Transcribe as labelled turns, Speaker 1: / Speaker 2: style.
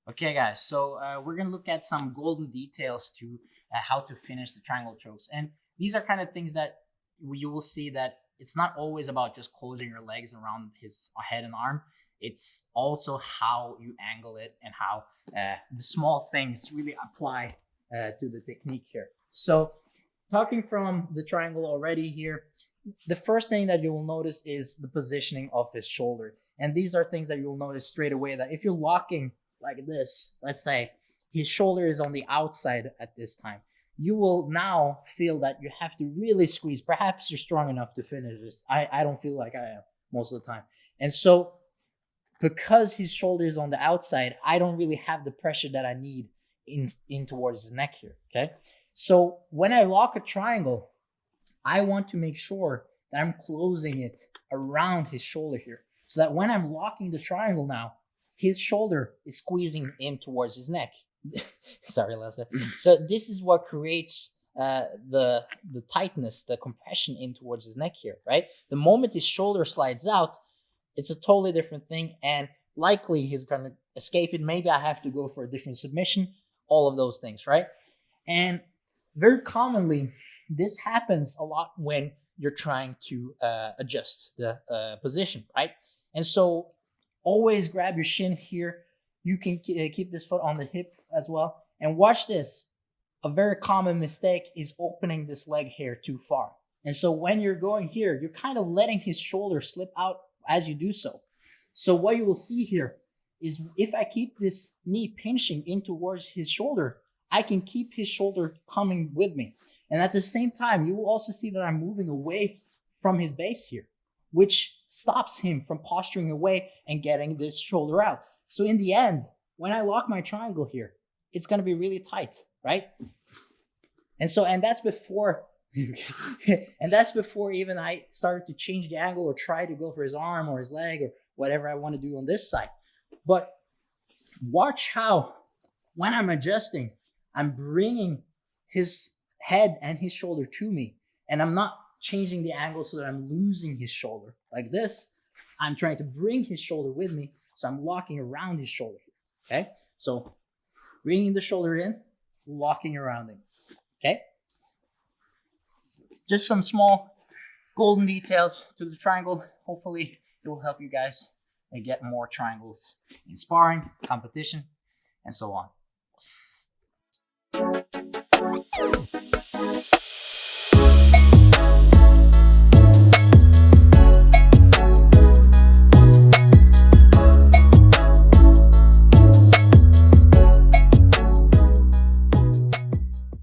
Speaker 1: Okay, guys, so we're gonna look at some golden details to how to finish the triangle chokes, and these are kind of things that you will see that it's not always about just closing your legs around his head and arm. It's also how you angle it and how the small things really apply to the technique here. So, talking from the triangle already here, the first thing that you will notice is the positioning of his shoulder, and these are things that you will notice straight away. That if you're locking like this, let's say his shoulder is on the outside at this time, you will now feel that you have to really squeeze. Perhaps you're strong enough to finish this. I don't feel like I am most of the time. And so because his shoulder is on the outside, I don't really have the pressure that I need in towards his neck here. Okay. So when I lock a triangle, I want to make sure that I'm closing it around his shoulder here. So that when I'm locking the triangle now, his shoulder is squeezing in towards his neck. Sorry, Lester. So this is what creates the tightness, the compression in towards his neck here, right? The moment his shoulder slides out, it's a totally different thing, and likely he's gonna escape it. Maybe I have to go for a different submission, all of those things, right? And very commonly, this happens a lot when you're trying to adjust the position, right? And so always grab your shin here. You can keep this foot on the hip as well. And watch this. A very common mistake is opening this leg here too far. And so when you're going here, you're kind of letting his shoulder slip out as you do so. So what you will see here is if I keep this knee pinching in towards his shoulder, I can keep his shoulder coming with me. And at the same time, you will also see that I'm moving away from his base here, which stops him from posturing away and getting this shoulder out. So in the end, when I lock my triangle here, it's going to be really tight, right? And that's before and that's before even I started to change the angle or try to go for his arm or his leg or whatever I want to do on this side. But watch how when I'm adjusting, I'm bringing his head and his shoulder to me, and I'm not changing the angle so that I'm losing his shoulder like this. I'm trying to bring his shoulder with me, so I'm locking around his shoulder here. Okay, so bringing the shoulder in, locking around him. Okay, just some small golden details to the triangle. Hopefully, it will help you guys get more triangles in sparring, competition, and so on.